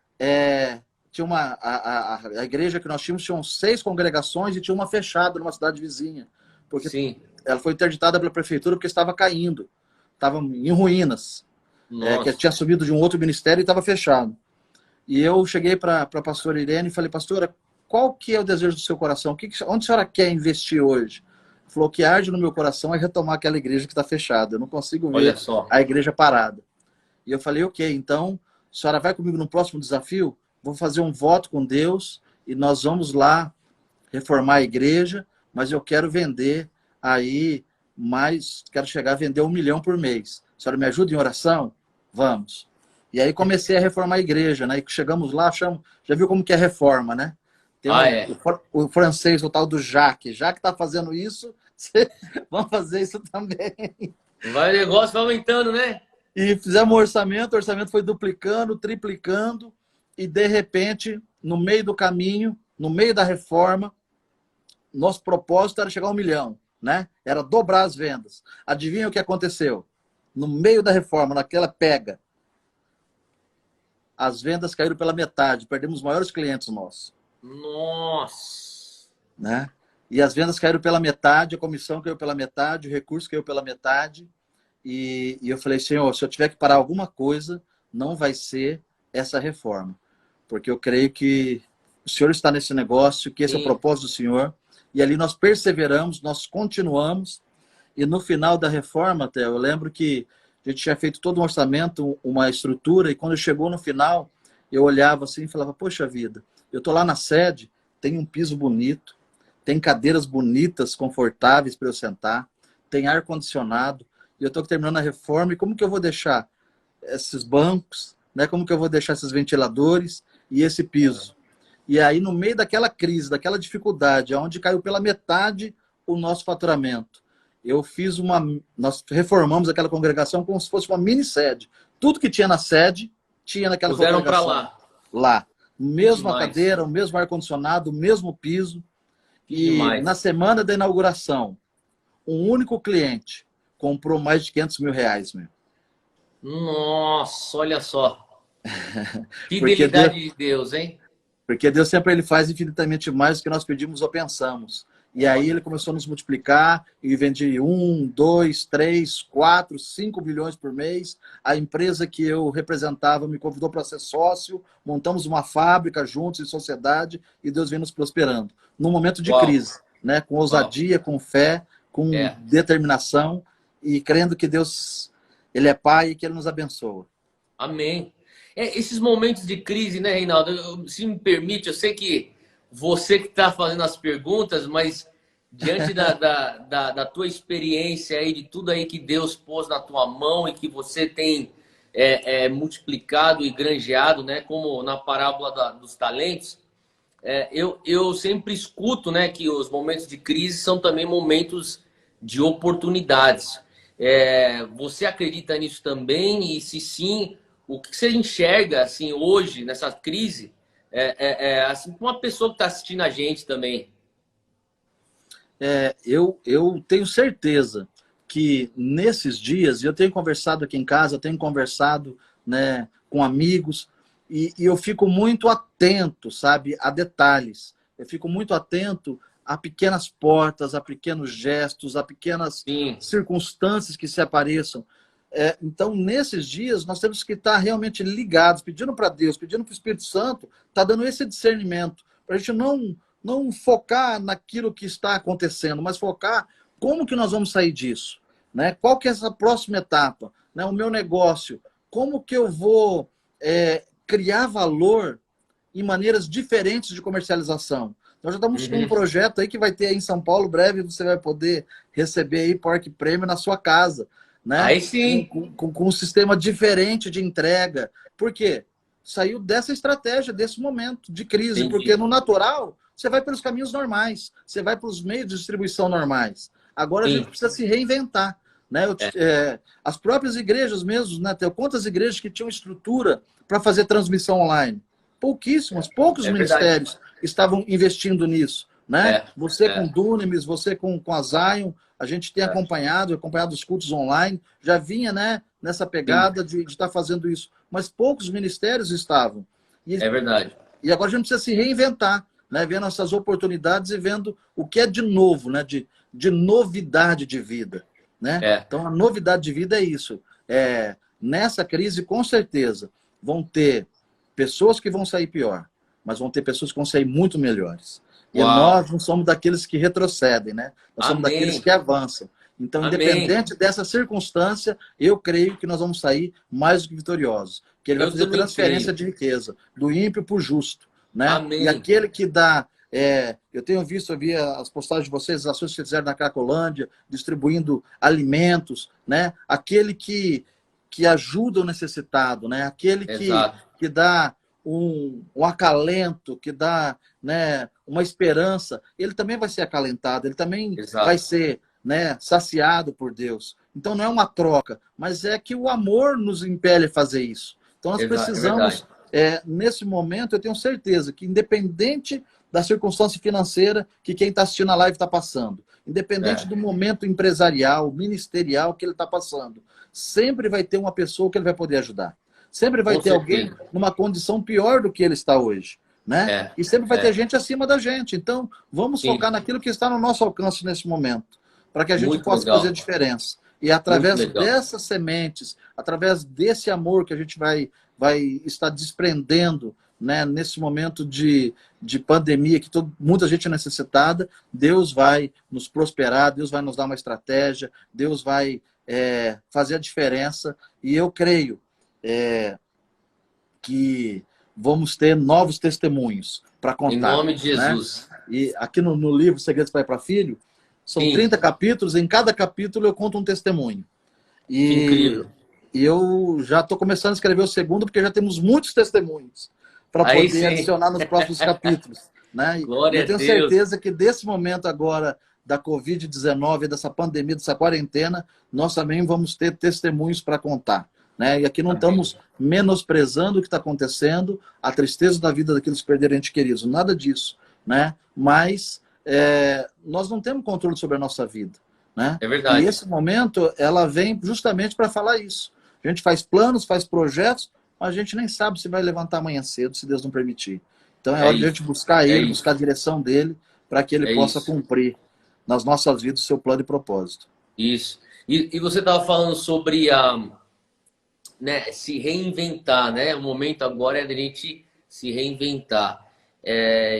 tinha a igreja que nós tínhamos, tinham 6 congregações e tinha uma fechada numa cidade vizinha, porque Sim. ela foi interditada pela prefeitura porque estava caindo, estava em ruínas, que tinha subido de um outro ministério e estava fechado. E eu cheguei para a pastora Irene e falei, pastora, qual que é o desejo do seu coração? Onde a senhora quer investir hoje? Falou, que arde no meu coração é retomar aquela igreja que está fechada. Eu não consigo ver a igreja parada. E eu falei, ok, então, a senhora vai comigo no próximo desafio? Vou fazer um voto com Deus e nós vamos lá reformar a igreja, mas eu quero vender aí mais, quero chegar a vender 1 milhão por mês. A senhora me ajuda em oração? Vamos. E aí comecei a reformar a igreja, né? E chegamos lá, já viu como que é reforma, né? Tem o francês, o tal do Jacques. Jacques está fazendo isso, vamos fazer isso também. Vai, o negócio vai aumentando, né? E fizemos o orçamento foi duplicando, triplicando, e de repente, no meio do caminho, no meio da reforma, nosso propósito era chegar a 1 milhão, né? Era dobrar as vendas. Adivinha o que aconteceu? No meio da reforma, naquela pega, as vendas caíram pela metade, perdemos os maiores clientes nossos. Nossa! Né? E as vendas caíram pela metade, a comissão caiu pela metade, o recurso caiu pela metade. E eu falei, Senhor, se eu tiver que parar alguma coisa, não vai ser essa reforma. Porque eu creio que o Senhor está nesse negócio, que esse é o propósito do Senhor. E ali nós perseveramos, nós continuamos. E no final da reforma, até eu lembro que a gente tinha feito todo um orçamento, uma estrutura, e quando chegou no final, eu olhava assim e falava, poxa vida, eu estou lá na sede, tem um piso bonito, tem cadeiras bonitas, confortáveis para eu sentar, tem ar-condicionado, e eu estou terminando a reforma, e como que eu vou deixar esses bancos, né? Como que eu vou deixar esses ventiladores e esse piso? E aí, no meio daquela crise, daquela dificuldade, onde caiu pela metade o nosso faturamento, nós reformamos aquela congregação como se fosse uma mini sede. Tudo que tinha na sede, tinha naquela congregação. Puseram para lá. Mesma cadeira, o mesmo ar-condicionado, o mesmo piso. E na semana da inauguração, um único cliente comprou mais de 500 mil reais, meu. Nossa, olha só. Fidelidade de Deus, hein? Porque Deus sempre ele faz infinitamente mais do que nós pedimos ou pensamos. E aí ele começou a nos multiplicar e vende 1, 2, 3, 4, 5 bilhões por mês. A empresa que eu representava me convidou para ser sócio, montamos uma fábrica juntos em sociedade e Deus vem nos prosperando. Num momento de crise, né? Com ousadia, com fé, com determinação e crendo que Deus, ele é Pai e que ele nos abençoa. Amém. Esses momentos de crise, né, Reinaldo? Se me permite, eu sei que você que está fazendo as perguntas, mas diante da tua experiência aí, de tudo aí que Deus pôs na tua mão e que você tem multiplicado e granjeado, né, como na parábola dos talentos, eu sempre escuto, né, que os momentos de crise são também momentos de oportunidades. Você acredita nisso também? E se sim, o que você enxerga assim, hoje, nessa crise, assim, uma pessoa que está assistindo a gente também? Eu tenho certeza que nesses dias, eu tenho conversado aqui em casa, tenho conversado, né, com amigos, e eu fico muito atento, sabe, a detalhes. Eu fico muito atento a pequenas portas, a pequenos gestos, a pequenas circunstâncias que se apareçam. Então, nesses dias, nós temos que estar realmente ligados, pedindo para Deus, pedindo para o Espírito Santo, está dando esse discernimento, para a gente não focar naquilo que está acontecendo, mas focar como que nós vamos sair disso, né? Qual que é essa próxima etapa, né? O meu negócio, como que eu vou criar valor em maneiras diferentes de comercialização. Nós já estamos com um projeto aí que vai ter aí em São Paulo, breve você vai poder receber aí Pork Prêmio na sua casa, né? Aí sim. Com um sistema diferente de entrega. Por quê? Saiu dessa estratégia, desse momento de crise, Entendi. porque no natural você vai pelos caminhos normais, você vai pelos meios de distribuição normais. Agora Sim. a gente precisa se reinventar, né? As próprias igrejas mesmo, né? Tem quantas igrejas que tinham estrutura para fazer transmissão online? Pouquíssimas, poucos ministérios estavam investindo nisso, né? Você com Dunamis, você com a Zion, a gente tem acompanhado os cultos online, já vinha, né, nessa pegada de estar fazendo isso, mas poucos ministérios estavam. É verdade. E agora a gente precisa se reinventar, né, vendo essas oportunidades e vendo o que é de novo, né, de novidade de vida, né? Então a novidade de vida é isso. Nessa crise, com certeza, vão ter pessoas que vão sair pior, mas vão ter pessoas que vão sair muito melhores. E nós não somos daqueles que retrocedem, né? Nós somos daqueles que avançam. Então, independente dessa circunstância, eu creio que nós vamos sair mais do que vitoriosos. Que ele vai fazer transferência de riqueza, do ímpio para o justo, né? E aquele que dá... eu tenho visto, eu vi as postagens de vocês, as ações que fizeram na Cracolândia, distribuindo alimentos, né? Aquele que ajuda o necessitado, né? Aquele que dá um acalento, que dá, né, uma esperança, ele também vai ser acalentado, ele também vai ser, né, saciado por Deus. Então não é uma troca, mas é que o amor nos impele a fazer isso. Então nós precisamos, nesse momento, eu tenho certeza que independente da circunstância financeira que quem está assistindo a live está passando, independente do momento empresarial, ministerial que ele está passando, sempre vai ter uma pessoa que ele vai poder ajudar. Sempre vai ter alguém numa condição pior do que ele está hoje, né? E sempre vai ter gente acima da gente. Então, vamos focar naquilo que está no nosso alcance nesse momento, para que a gente possa fazer a diferença. E através dessas sementes, através desse amor que a gente vai estar desprendendo, né, nesse momento de pandemia, que muita gente é necessitada, Deus vai nos prosperar, Deus vai nos dar uma estratégia, Deus vai fazer a diferença. E eu creio que vamos ter novos testemunhos para contar. Em nome de Jesus. Né? E aqui no livro Segredos Pai para Filho, são 30 capítulos, em cada capítulo eu conto um testemunho. Que incrível. E eu já estou começando a escrever o segundo, porque já temos muitos testemunhos para poder adicionar nos próximos capítulos. Né? Glória eu tenho certeza que desse momento agora da Covid-19, dessa pandemia, dessa quarentena, nós também vamos ter testemunhos para contar. Né? E aqui não estamos menosprezando o que está acontecendo, a tristeza da vida daqueles que perderam entes queridos, nada disso. Né? Mas nós não temos controle sobre a nossa vida. Né? É verdade. E esse momento, ela vem justamente para falar isso. A gente faz planos, faz projetos, mas a gente nem sabe se vai levantar amanhã cedo, se Deus não permitir. Então é hora de a gente buscar ele, buscar a direção dele, para que ele possa cumprir nas nossas vidas o seu plano e propósito. Isso. E você estava falando sobre né, se reinventar, né? O momento agora é de a gente se reinventar.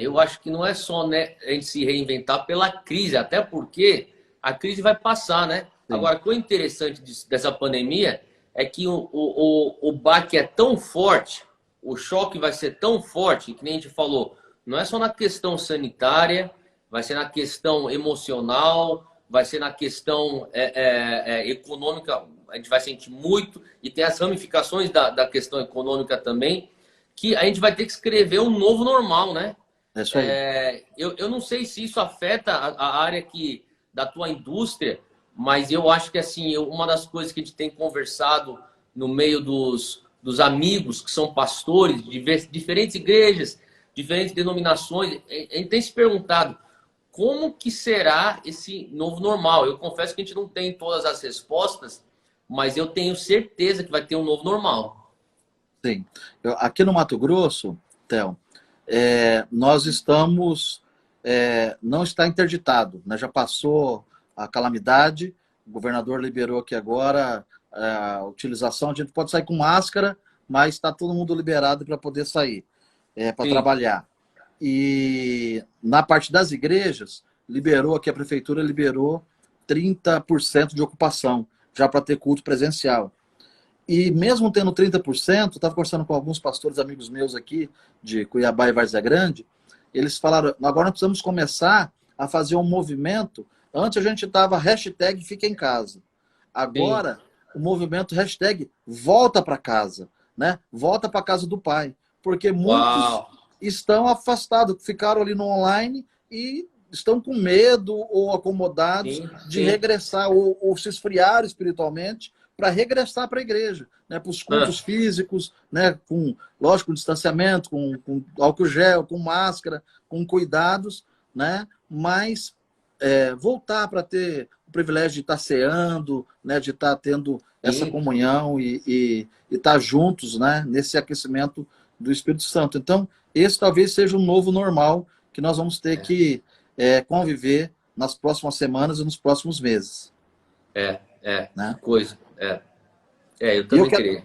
Eu acho que não é só, né, a gente se reinventar pela crise, até porque a crise vai passar, né? Sim. Agora, o que é interessante dessa pandemia é que o baque é tão forte, o choque vai ser tão forte, que nem a gente falou, não é só na questão sanitária, vai ser na questão emocional, vai ser na questão econômica, a gente vai sentir muito, e tem as ramificações da questão econômica também, que a gente vai ter que escrever um novo normal, né? É isso aí. Eu não sei se isso afeta a área da tua indústria, mas eu acho que assim, uma das coisas que a gente tem conversado no meio dos amigos que são pastores de diferentes igrejas, diferentes denominações, a gente tem se perguntado como que será esse novo normal. Eu confesso que a gente não tem todas as respostas, mas eu tenho certeza que vai ter um novo normal. Sim. Aqui no Mato Grosso, Theo, nós estamos... não está interditado, né? Já passou a calamidade, o governador liberou aqui agora a utilização, a gente pode sair com máscara, mas está todo mundo liberado para poder sair, para trabalhar. E na parte das igrejas, aqui a prefeitura liberou 30% de ocupação, já para ter culto presencial. E mesmo tendo 30%, estava conversando com alguns pastores amigos meus aqui, de Cuiabá e Várzea Grande, eles falaram, agora nós precisamos começar a fazer um movimento. Antes a gente estava hashtag fica em casa. Sim. Agora, o movimento hashtag volta para casa, né? Volta para casa do pai. Porque muitos Uau! estão afastados, ficaram ali no online e estão com medo ou acomodados Sim, de sim. regressar ou se esfriar espiritualmente para regressar para a igreja, né? Para os cultos Ah, físicos, né? Com, lógico, com distanciamento, com álcool gel, com máscara, com cuidados, né? Mas voltar para ter o privilégio de estar ceando, né? De estar tendo essa sim. comunhão e estar juntos, né? Nesse aquecimento do Espírito Santo. Então, esse talvez seja um novo normal que nós vamos ter que conviver nas próximas semanas e nos próximos meses. Que Né? coisa. Eu E eu também quero, creio.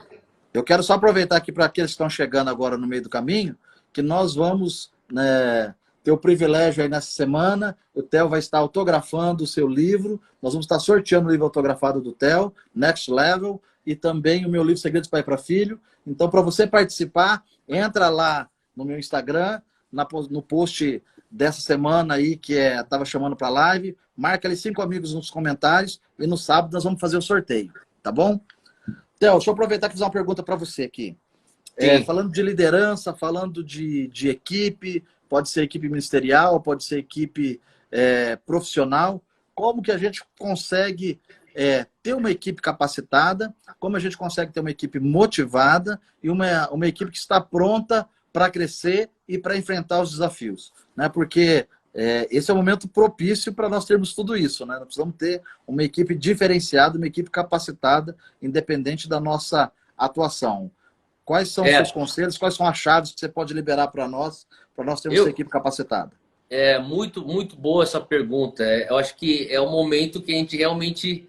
eu quero só aproveitar aqui para aqueles que estão chegando agora no meio do caminho, que nós vamos, né, ter o privilégio aí nessa semana. O Theo vai estar autografando o seu livro. Nós vamos estar sorteando o livro autografado do Theo, Next Level, e também o meu livro Segredos Pai para Filho. Então, para você participar, entra lá no meu Instagram, no post dessa semana aí, que estava chamando para live, marca ali 5 amigos nos comentários, e no sábado nós vamos fazer o sorteio, tá bom? Theo, deixa eu aproveitar e fazer uma pergunta para você aqui. Sim. Falando de liderança, falando de equipe, pode ser equipe ministerial, pode ser equipe profissional, como que a gente consegue ter uma equipe capacitada, como a gente consegue ter uma equipe motivada e uma equipe que está pronta para crescer e para enfrentar os desafios, né? Porque esse é o momento propício para nós termos tudo isso, né? Nós precisamos ter uma equipe diferenciada, uma equipe capacitada, independente da nossa atuação. Quais são os seus É, conselhos? Quais são as chaves que você pode liberar para nós termos essa eu, equipe capacitada? muito, muito boa essa pergunta. Eu acho que é o momento que a gente realmente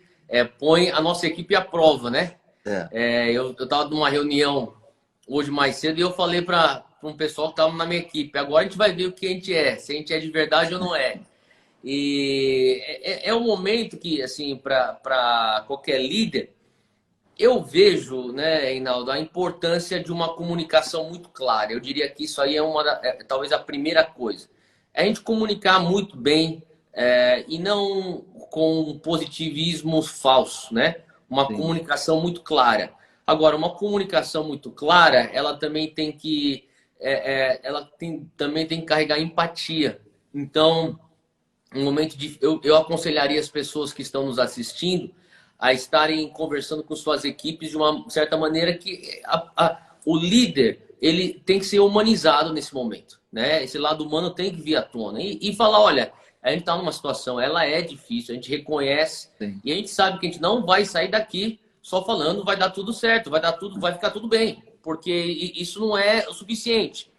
põe a nossa equipe à prova, né? É, Eu estava numa reunião hoje mais cedo e eu falei para um pessoal que estava na minha equipe. Agora a gente vai ver o que a gente é, se a gente é de verdade ou não é. E é um momento que, assim, para qualquer líder, eu vejo, né, Reinaldo, a importância de uma comunicação muito clara. Eu diria que isso aí talvez a primeira coisa. É a gente comunicar muito bem e não com um positivismo falso, né? Uma sim, comunicação muito clara. Agora, uma comunicação muito clara, ela também tem que, também tem que carregar empatia. Então, um momento de, eu aconselharia as pessoas que estão nos assistindo a estarem conversando com suas equipes de uma certa maneira que o líder ele tem que ser humanizado nesse momento, né? Esse lado humano tem que vir à tona e falar, olha, a gente está numa situação, ela é difícil, a gente reconhece sim. e a gente sabe que a gente não vai sair daqui só falando vai dar tudo certo, vai ficar tudo bem, porque isso não é o suficiente.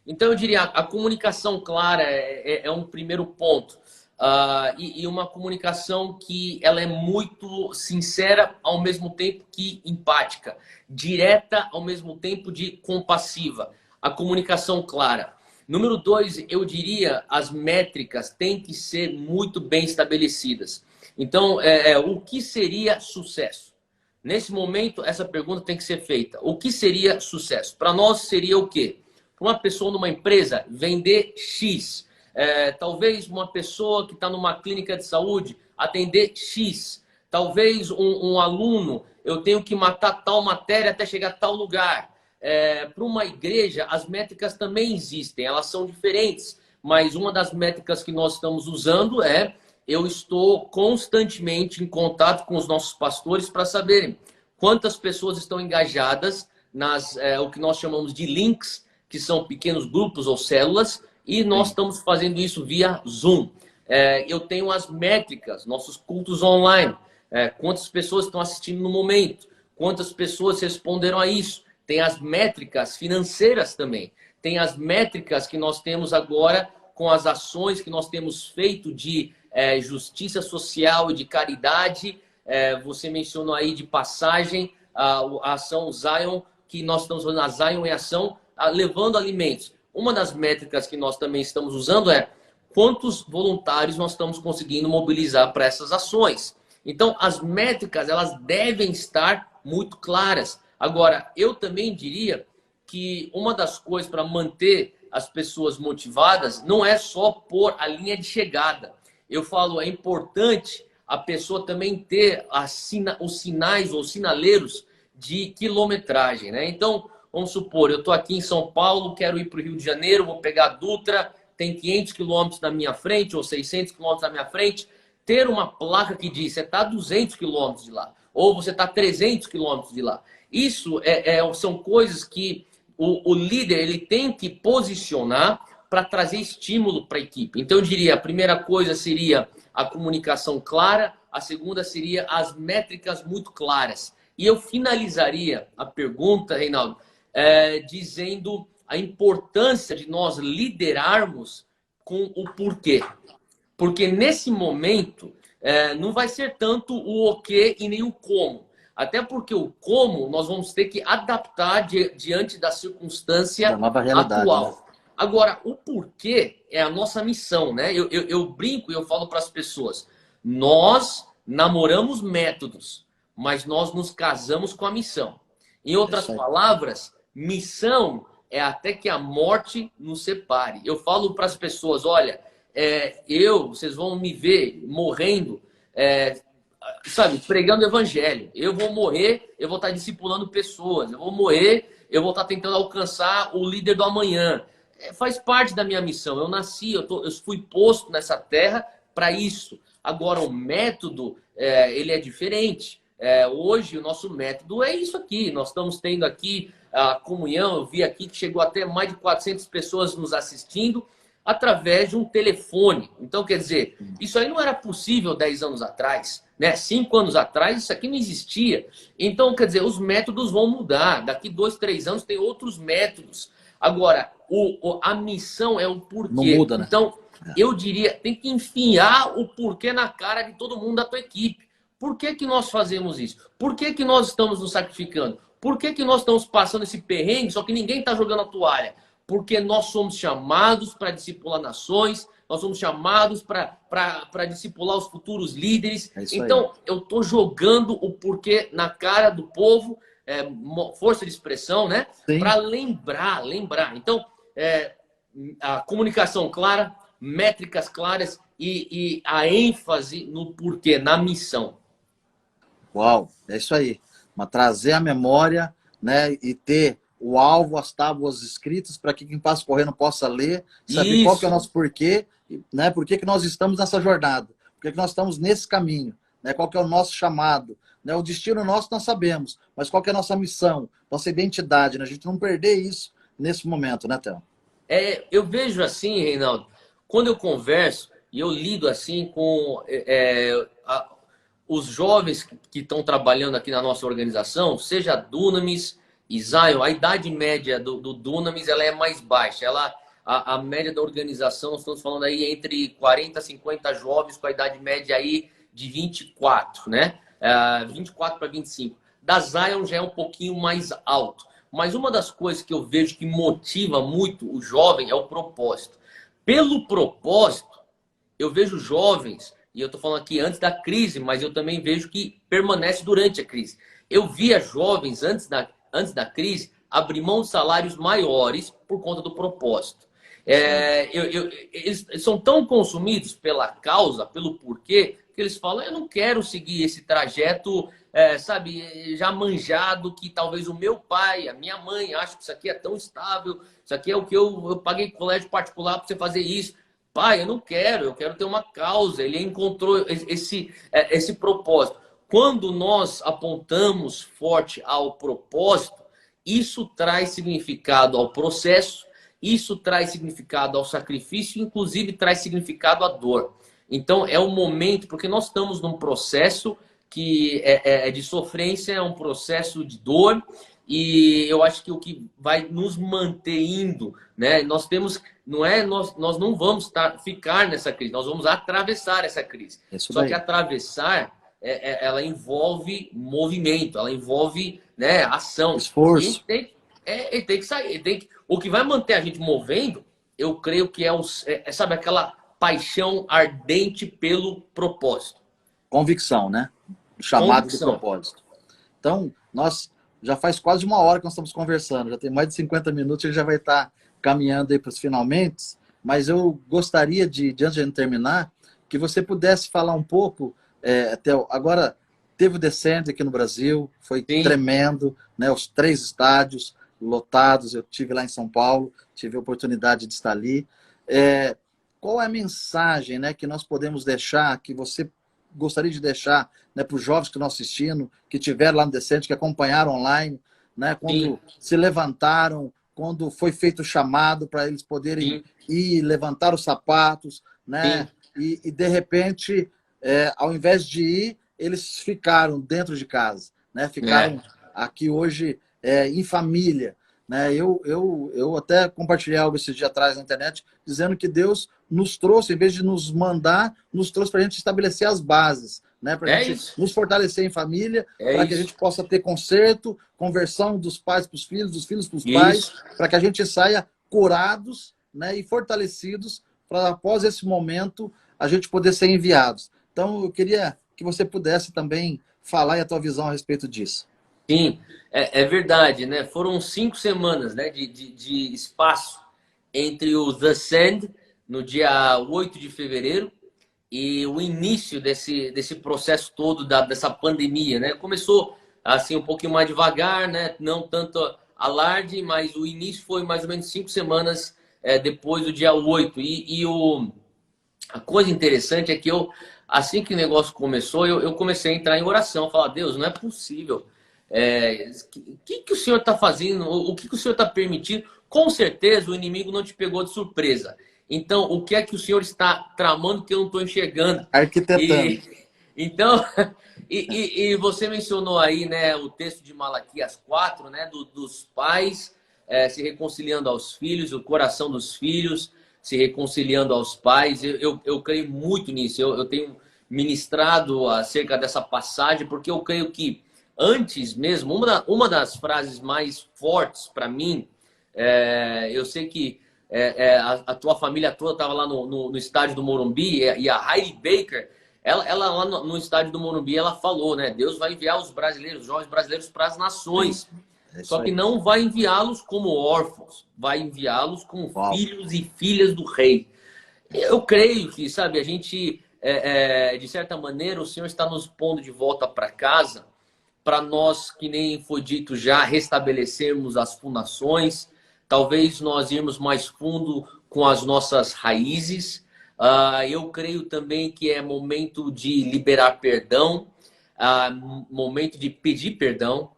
Então, eu diria, a comunicação clara é um primeiro ponto. E uma comunicação que ela é muito sincera, ao mesmo tempo que empática. Direta, ao mesmo tempo de compassiva. A comunicação clara. Número 2, eu diria, as métricas têm que ser muito bem estabelecidas. Então, o que seria sucesso? Nesse momento, essa pergunta tem que ser feita. O que seria sucesso? Para nós, seria o quê? Para uma pessoa numa empresa, vender X. Talvez uma pessoa que está numa clínica de saúde, atender X. Talvez um aluno, eu tenho que matar tal matéria até chegar a tal lugar. Para uma igreja, as métricas também existem, elas são diferentes. Mas uma das métricas que nós estamos usando eu estou constantemente em contato com os nossos pastores para saberem quantas pessoas estão engajadas o que nós chamamos de links, que são pequenos grupos ou células, e nós Sim. estamos fazendo isso via Zoom. Eu tenho as métricas, nossos cultos online, quantas pessoas estão assistindo no momento, quantas pessoas responderam a isso. Tem as métricas financeiras também. Tem as métricas que nós temos agora com as ações que nós temos feito de justiça social e de caridade. Você mencionou aí de passagem, a ação Zion, que nós estamos fazendo a Zion em ação, levando alimentos. Uma das métricas que nós também estamos usando é quantos voluntários nós estamos conseguindo mobilizar para essas ações. Então, as métricas, elas devem estar muito claras. Agora, eu também diria que uma das coisas para manter as pessoas motivadas não é só pôr a linha de chegada. Eu falo, é importante a pessoa também ter os sinais ou sinaleiros de quilometragem, né? Então, vamos supor, eu estou aqui em São Paulo, quero ir para o Rio de Janeiro, vou pegar a Dutra, tem 500 quilômetros na minha frente ou 600 quilômetros na minha frente, ter uma placa que diz, você está a 200 quilômetros de lá, ou você está a 300 quilômetros de lá. Isso são coisas que o líder ele tem que posicionar para trazer estímulo para a equipe. Então, eu diria, a primeira coisa seria a comunicação clara, a segunda seria as métricas muito claras. E eu finalizaria a pergunta, Reinaldo, dizendo a importância de nós liderarmos com o porquê. Porque nesse momento, não vai ser tanto o o que e nem o como. Até porque o como nós vamos ter que adaptar diante da circunstância Da nova realidade, atual. né? Agora, o porquê é a nossa missão, né? Eu brinco e eu falo para as pessoas, nós namoramos métodos, mas nós nos casamos com a missão. Em outras palavras, missão é até que a morte nos separe. Eu falo para as pessoas, olha, vocês vão me ver morrendo, sabe, pregando o evangelho. Eu vou morrer, eu vou estar discipulando pessoas. Eu vou morrer, eu vou estar tentando alcançar o líder do amanhã. Faz parte da minha missão. Eu nasci, eu fui posto nessa terra para isso. Agora, o método, ele é diferente. Hoje, o nosso método é isso aqui. Nós estamos tendo aqui a comunhão. Eu vi aqui que chegou até mais de 400 pessoas nos assistindo através de um telefone. Então, quer dizer, isso aí não era possível 10 anos atrás, né? 5 anos atrás, isso aqui não existia. Então, quer dizer, os métodos vão mudar. Daqui 2, 3 anos tem outros métodos. Agora, a missão é o porquê. Não muda, né? Então, eu diria, tem que enfiar o porquê na cara de todo mundo da tua equipe. Por que que nós fazemos isso? Por que que nós estamos nos sacrificando? Por que que nós estamos passando esse perrengue, só que ninguém está jogando a toalha? Porque nós somos chamados para discipular nações, nós somos chamados para discipular os futuros líderes. Então, eu estou jogando o porquê na cara do povo, força de expressão, né? Para lembrar. Então, a comunicação clara, métricas claras e a ênfase no porquê, na missão. Uau, é isso aí. Mas trazer a memória, né, e ter o alvo, as tábuas escritas, para que quem passa correndo possa ler, saber qual que é o nosso porquê, né, por que nós estamos nessa jornada, por que nós estamos nesse caminho, né, qual que é o nosso chamado, né, o destino nosso nós sabemos, mas qual que é a nossa missão, nossa identidade, né, a gente não perder isso nesse momento, né, Theo? Eu vejo assim, Reinaldo, quando eu converso e eu lido assim com os jovens que estão trabalhando aqui na nossa organização, seja Dunamis e Zion, a idade média do Dunamis ela é mais baixa. A média da organização, nós estamos falando aí entre 40 a 50 jovens com a idade média aí de 24, né? 24 para 25. Da Zion já é um pouquinho mais alto. Mas uma das coisas que eu vejo que motiva muito o jovem é o propósito. Pelo propósito, eu vejo jovens, e eu estou falando aqui antes da crise, mas eu também vejo que permanece durante a crise. Eu via jovens antes da crise abrir mão de salários maiores por conta do propósito. Eles são tão consumidos pela causa, pelo porquê, que eles falam, eu não quero seguir esse trajeto, sabe, já manjado, que talvez o meu pai, a minha mãe, acham que isso aqui é tão estável, isso aqui é o que eu paguei colégio particular para você fazer isso. Pai, eu quero ter uma causa. Ele encontrou esse propósito. Quando nós apontamos forte ao propósito, isso traz significado ao processo, isso traz significado ao sacrifício, inclusive traz significado à dor. Então, é um momento, porque nós estamos num processo que é de sofrência, é um processo de dor, e eu acho que o que vai nos manter indo, né? Nós temos, nós não vamos ficar nessa crise, nós vamos atravessar essa crise. Só que atravessar, ela envolve movimento, ela envolve, né, ação. Esforço. E tem que sair. O que vai manter a gente movendo, eu creio que sabe, aquela paixão ardente pelo propósito. Convicção, né? Chamado Convicção. de propósito. Então, nós já faz quase uma hora que nós estamos conversando, já tem mais de 50 minutos, ele já vai estar caminhando aí para os finalmente, mas eu gostaria de, antes de a gente terminar, que você pudesse falar um pouco, agora teve o Descende aqui no Brasil, foi Sim. tremendo, né? Os 3 estádios lotados, eu tive lá em São Paulo, tive a oportunidade de estar ali. Qual é a mensagem, né, que nós podemos deixar, que você gostaria de deixar, né, para os jovens que estão assistindo, que estiveram lá no Descende, que acompanharam online, né, quando Sim. se levantaram, quando foi feito o chamado para eles poderem Sim. ir levantar os sapatos, né, e de repente, ao invés de ir, eles ficaram dentro de casa, né, ficaram aqui hoje em família. Né? Eu até compartilhei algo esse dia atrás na internet, dizendo que Deus nos trouxe, em vez de nos mandar, nos trouxe para a gente estabelecer as bases, né? Para a gente nos fortalecer em família, para que a gente possa ter conserto, conversão dos pais para os filhos, dos filhos para os pais, para que a gente saia curados, né? E fortalecidos, para após esse momento a gente poder ser enviados. Então eu queria que você pudesse também falar e a tua visão a respeito disso. Sim, é verdade, né? Foram 5 semanas, né, de espaço entre o The Send, no dia 8 de fevereiro, e o início desse processo todo dessa pandemia, né? Começou assim um pouquinho mais devagar, né? Não tanto alarde, mas o início foi mais ou menos 5 semanas depois do dia 8. A coisa interessante é que assim que o negócio começou, eu comecei a entrar em oração, falar, Deus, não é possível. O que o Senhor está fazendo? O que o Senhor está permitindo? Com certeza o inimigo não te pegou de surpresa. Então, o que é que o Senhor está tramando que eu não estou enxergando? Arquitetando. Então, você mencionou aí, né, o texto de Malaquias 4, né, dos pais se reconciliando aos filhos, o coração dos filhos se reconciliando aos pais. Eu creio muito nisso. Eu tenho ministrado acerca dessa passagem, porque eu creio que antes mesmo, uma das frases mais fortes para mim, eu sei que a tua família toda estava lá no estádio do Morumbi, e a Heidi Baker, ela lá no estádio do Morumbi, ela falou, né? Deus vai enviar os brasileiros, os jovens brasileiros para as nações. Só que não vai enviá-los como órfãos, vai enviá-los como filhos e filhas do rei. Eu creio que, sabe, a gente, de certa maneira, o Senhor está nos pondo de volta para casa, para nós, que nem foi dito já, restabelecermos as fundações, talvez nós irmos mais fundo com as nossas raízes. Eu creio também que é momento de liberar perdão, momento de pedir perdão,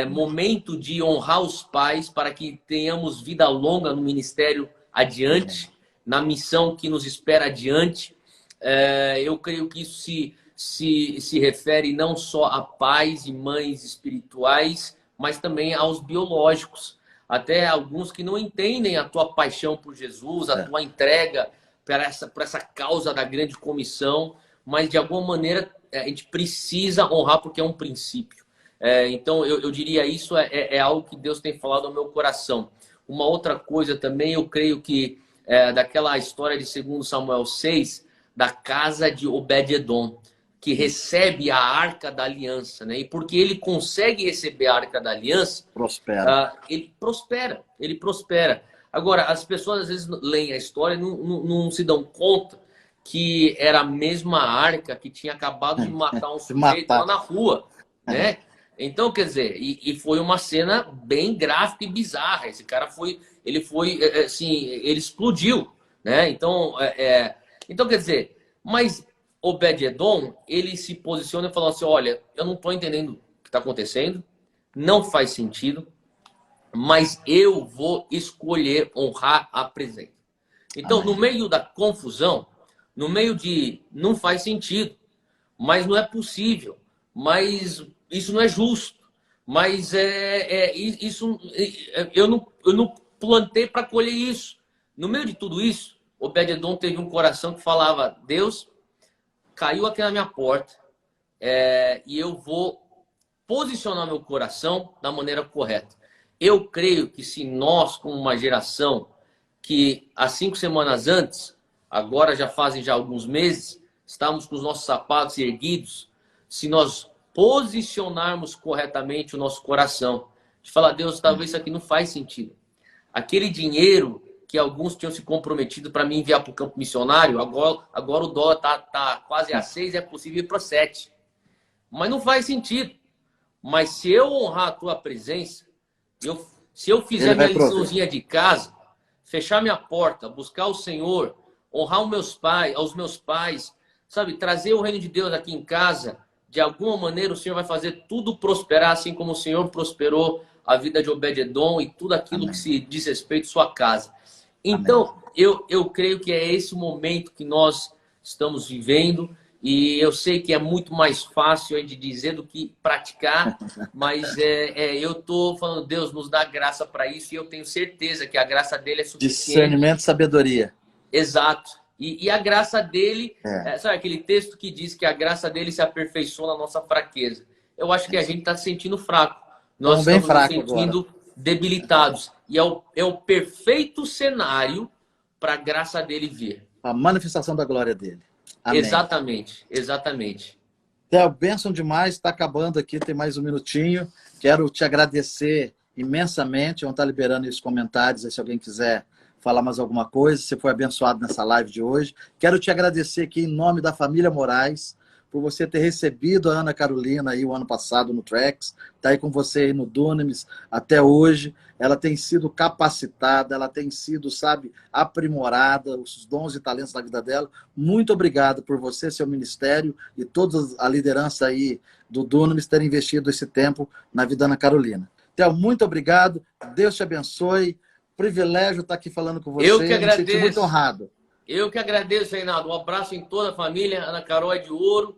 momento de honrar os pais para que tenhamos vida longa no ministério adiante, na missão que nos espera adiante. Eu creio que isso se refere não só a pais e mães espirituais, mas também aos biológicos. Até alguns que não entendem a tua paixão por Jesus, a tua entrega para essa causa da grande comissão, mas de alguma maneira a gente precisa honrar porque é um princípio. Então eu diria isso é algo que Deus tem falado ao meu coração. Uma outra coisa também, eu creio que daquela história de 2 Samuel 6, da casa de Obed-edom, que recebe a Arca da Aliança, né? E porque ele consegue receber a Arca da Aliança, ele prospera. Agora, as pessoas às vezes leem a história e não se dão conta que era a mesma arca que tinha acabado de matar um sujeito lá na rua, né? Então, quer dizer, e foi uma cena bem gráfica e bizarra. Esse cara ele explodiu, né? Então, quer dizer, mas Obed-edom, ele se posiciona e fala assim, olha, eu não estou entendendo o que está acontecendo, não faz sentido, mas eu vou escolher honrar a presença. Então, no meio da confusão, no meio de não faz sentido, mas não é possível, mas isso não é justo, mas isso eu não plantei para colher isso. No meio de tudo isso, Obed-edom teve um coração que falava, Deus, caiu aqui na minha porta e eu vou posicionar meu coração da maneira correta. Eu creio que se nós, como uma geração que há 5 semanas antes, agora já fazem alguns meses, estarmos com os nossos sapatos erguidos, se nós posicionarmos corretamente o nosso coração. De falar, Deus, talvez isso aqui não faz sentido. Aquele dinheiro que alguns tinham se comprometido para me enviar para o campo missionário, agora o dólar tá quase a 6, é possível ir para 7. Mas não faz sentido. Mas se eu honrar a tua presença, se eu fizer minha liçãozinha de casa, fechar minha porta, buscar o Senhor, honrar aos meus pais, sabe, trazer o reino de Deus aqui em casa, de alguma maneira o Senhor vai fazer tudo prosperar, assim como o Senhor prosperou a vida de Obed-Edom e tudo aquilo que se diz respeito à sua casa. Então, eu creio que é esse o momento que nós estamos vivendo, e eu sei que é muito mais fácil de dizer do que praticar, mas eu estou falando, Deus nos dá graça para isso, e eu tenho certeza que a graça dele é suficiente. Discernimento e sabedoria. Exato. E a graça dele, sabe aquele texto que diz que a graça dele se aperfeiçoa na nossa fraqueza? Eu acho que a gente está se sentindo fraco. Nós estamos nos sentindo debilitados. E é o perfeito cenário para a graça dele vir. A manifestação da glória dele. Amém. Exatamente, exatamente. Theo, bênção demais, está acabando aqui, tem mais um minutinho. Quero te agradecer imensamente. Vamos estar liberando os comentários, aí, se alguém quiser falar mais alguma coisa, você foi abençoado nessa live de hoje. Quero te agradecer aqui em nome da família Moraes, por você ter recebido a Ana Carolina aí o ano passado no Trex, está aí com você aí no Dunamis até hoje. Ela tem sido capacitada, ela tem sido, sabe, aprimorada, os dons e talentos na vida dela. Muito obrigado por você, seu ministério e toda a liderança aí do Dunamis terem investido esse tempo na vida da Ana Carolina. Theo, muito obrigado, Deus te abençoe. Privilégio estar aqui falando com você. Eu que agradeço. Me senti muito honrado. Eu que agradeço, Reinaldo. Um abraço em toda a família. Ana Carol é de ouro.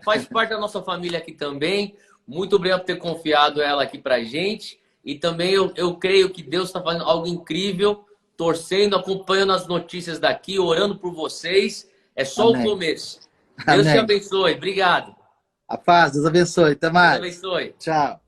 Faz parte da nossa família aqui também. Muito obrigado por ter confiado ela aqui pra gente. E também eu creio que Deus está fazendo algo incrível, torcendo, acompanhando as notícias daqui, orando por vocês. É só o começo. Deus te abençoe. Obrigado. A paz, Deus abençoe. Até mais. Deus abençoe. Tchau.